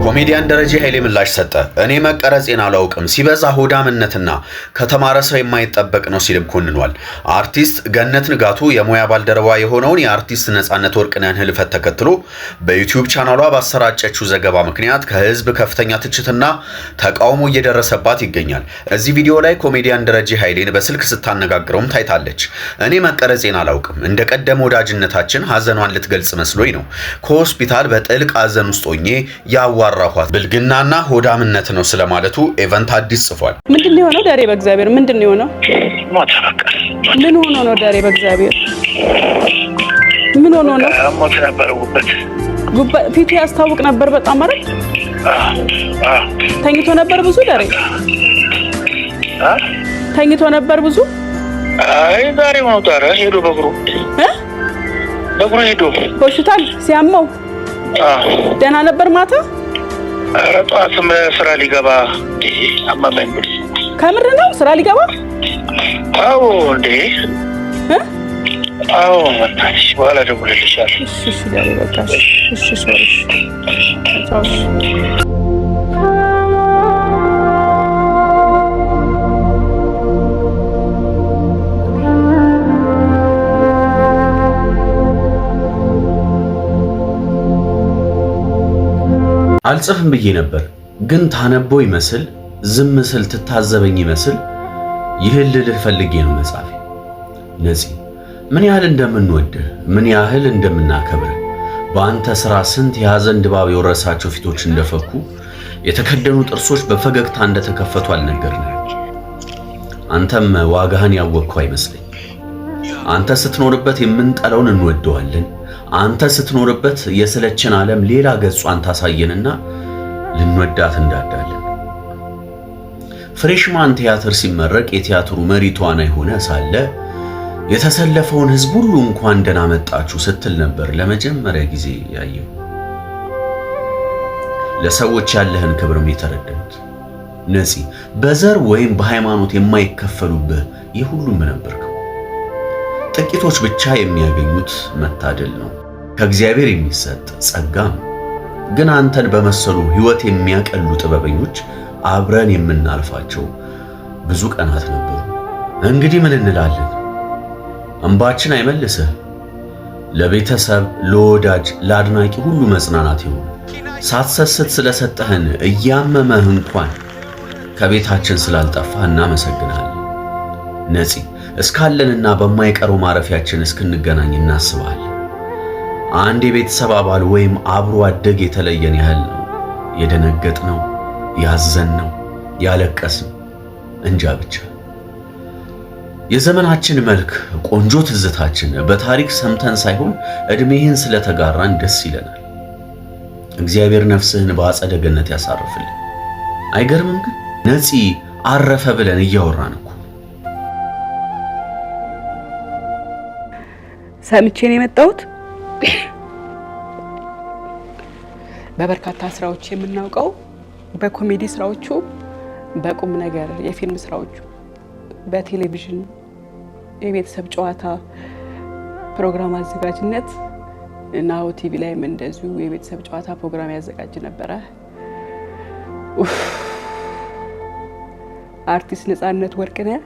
ኮሜዲያን ደረጀ ኃይሌ ምላሽ ሰጠ። እኔ መቀረጼን አላውቅም፣ ሲበዛ ሆዳምነትና ከተማረ ሰው የማይጠበቅ ነው ሲልም ኮንኗል። አርቲስት ገነት ንጋቱ የሙያ ባልደረባ የሆነውን የአርቲስት ነጻነት ወርቅነህን ህልፈት ተከትሎ በዩቲዩብ ቻናሏ ባሰራጨችው ዘገባ ምክንያት ከህዝብ ከፍተኛ ትችትና ተቃውሞ እየደረሰባት ይገኛል። እዚህ ቪዲዮ ላይ ኮሜዲያን ደረጀ ኃይሌን በስልክ ስታነጋግረውም ታይታለች። እኔ መቀረጼን አላውቅም፣ እንደ ቀደም ወዳጅነታችን ሀዘኗን ልትገልጽ መስሎኝ ነው። ከሆስፒታል በጥልቅ ሀዘን ውስጥ ሆኜ ያዋራኋት ብልግናና ሆዳምነት ነው ስለማለቱ ኤቨንት አዲስ ጽፏል። ምንድነው የሆነው? ዳሬ በእግዚአብሔር ምንድነው የሆነው? ምን ሆኖ ነው? ዳሬ በእግዚአብሔር ምን ሆኖ ነው? ሞት ነበር። ጉበት ፊቱ ያስታውቅ ነበር በጣም ማለት ተኝቶ ነበር ብዙ። ዳሬ ተኝቶ ነበር ብዙ። አይ ዛሬ ማውጣራ ሄዶ በእግሩ ሄዶ ሆስፒታል ሲያመው ደህና ነበር ማታ። ኧረ ጠዋትም ስራ ሊገባ አመመኝ። ከምር ነው ስራ ሊገባ? አዎ እንዴ አዎ ወጣሽ በኋላ ደውልልሻለሁ። እሺ ዳሬ በቃ እሺ ሶሪ አልጽፍም ብዬ ነበር፣ ግን ታነበው ይመስል ዝም ስል ትታዘበኝ ይመስል ይህን ልልህ ፈልጌ ነው መጻፌ። ነፂ፣ ምን ያህል እንደምንወድህ ምን ያህል እንደምናከብርህ በአንተ ሥራ ስንት የሐዘን ድባብ የወረሳቸው ፊቶች እንደፈኩ የተከደኑ ጥርሶች በፈገግታ እንደተከፈቱ አልነገርንም። አንተም ዋጋህን ያወቅከው አይመስለኝ። አንተ ስትኖርበት የምንጠላውን እንወደዋለን። አንተ ስትኖርበት የሰለችን ዓለም ሌላ ገጿን ታሳየንና ልንወዳት እንዳዳለን። ፍሬሽማን ቲያትር ሲመረቅ የቲያትሩ መሪ ተዋናይ ሆነ ሳለ የተሰለፈውን ሕዝብ ሁሉ እንኳን ደህና መጣችሁ ስትል ነበር ለመጀመሪያ ጊዜ ያየው። ለሰዎች ያለህን ክብርም የተረዳሁት። ነፂ፣ በዘር ወይም በሃይማኖት የማይከፈሉብህ የሁሉም ነበርከው። ጥቂቶች ብቻ የሚያገኙት መታደል ነው፣ ከእግዚአብሔር የሚሰጥ ጸጋ ነው። ግን አንተን በመሰሉ ሕይወት የሚያቀሉ ጥበበኞች አብረን የምናልፋቸው ብዙ ቀናት ነበሩ። እንግዲህ ምን እንላለን? እንባችን አይመልስህ። ለቤተሰብ፣ ለወዳጅ፣ ለአድናቂ ሁሉ መጽናናት ይሁን። ሳትሰስት ስለሰጠህን እያመመህ እንኳን ከቤታችን ስላልጠፋህ እናመሰግናለን። ነፂ፣ እስካለንና በማይቀረው ማረፊያችን እስክንገናኝ እናስባለን። አንድ የቤተሰብ አባል ወይም አብሮ አደግ የተለየን ያህል ነው የደነገጥነው፣ ያዘንነው፣ ያለቀስነው። እንጃ ብቻ የዘመናችን መልክ ቆንጆ ትዝታችን በታሪክ ሰምተን ሳይሆን ዕድሜህን ስለተጋራን ደስ ይለናል። እግዚአብሔር ነፍስህን በአጸደ ገነት ያሳርፍልን። አይገርምም? ግን ነፂ አረፈ ብለን እያወራን እኮ ሰምቼ ነው የመጣሁት። በበርካታ ስራዎች የምናውቀው በኮሜዲ ስራዎቹ፣ በቁም ነገር የፊልም ስራዎቹ፣ በቴሌቪዥን የቤተሰብ ጨዋታ ፕሮግራም አዘጋጅነት ናሁ ቲቪ ላይም እንደዚሁ የቤተሰብ ጨዋታ ፕሮግራም ያዘጋጅ ነበረ። አርቲስት ነጻነት ወርቅነህ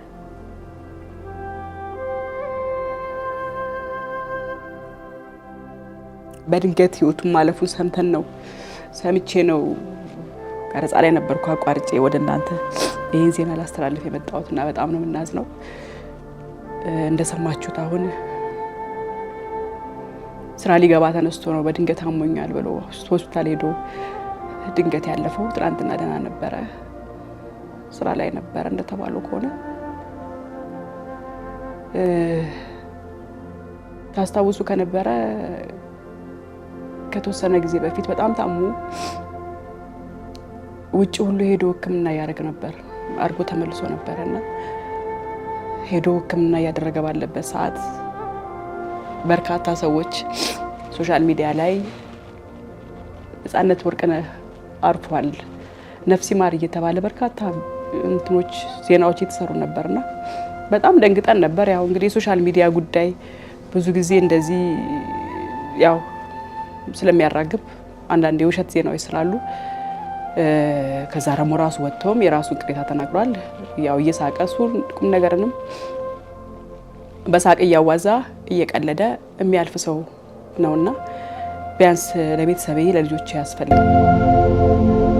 በድንገት ህይወቱን ማለፉን ሰምቼ ነው ቀረጻ ላይ ነበርኩ አቋርጬ ወደ እናንተ ይሄን ዜና ላስተላልፍ የመጣሁትና በጣም ነው የምናዝነው። እንደሰማችሁት አሁን ስራ ሊገባ ተነስቶ ነው በድንገት አሞኛል ብሎ ሆስፒታል ሄዶ ድንገት ያለፈው። ትናንትና ደህና ነበረ፣ ስራ ላይ ነበረ እንደተባለው ከሆነ። ታስታውሱ ከነበረ ከተወሰነ ጊዜ በፊት በጣም ታሞ ውጭ ሁሉ ሄዶ ሕክምና ያደረገ ነበር። አርጎ ተመልሶ ነበርና ሄዶ ሕክምና ያደረገ ባለበት ሰዓት በርካታ ሰዎች ሶሻል ሚዲያ ላይ ነጻነት ወርቅነህ አርፏል፣ ነፍስ ይማር እየተባለ በርካታ ዜናዎች የተሰሩ ነበርና በጣም ደንግጠን ነበር። ያው እንግዲህ የሶሻል ሚዲያ ጉዳይ ብዙ ጊዜ እንደዚህ ያው ስለሚያራግብ አንዳንድ የውሸት ዜናዎች ስላሉ ከዛ ደግሞ ራሱ ወጥቶም የራሱን ቅሬታ ተናግሯል። ያው እየሳቀ እሱ ቁም ነገርንም በሳቅ እያዋዛ እየቀለደ የሚያልፍ ሰው ነውና ቢያንስ ለቤተሰቤ ለልጆቼ ያስፈልጋል።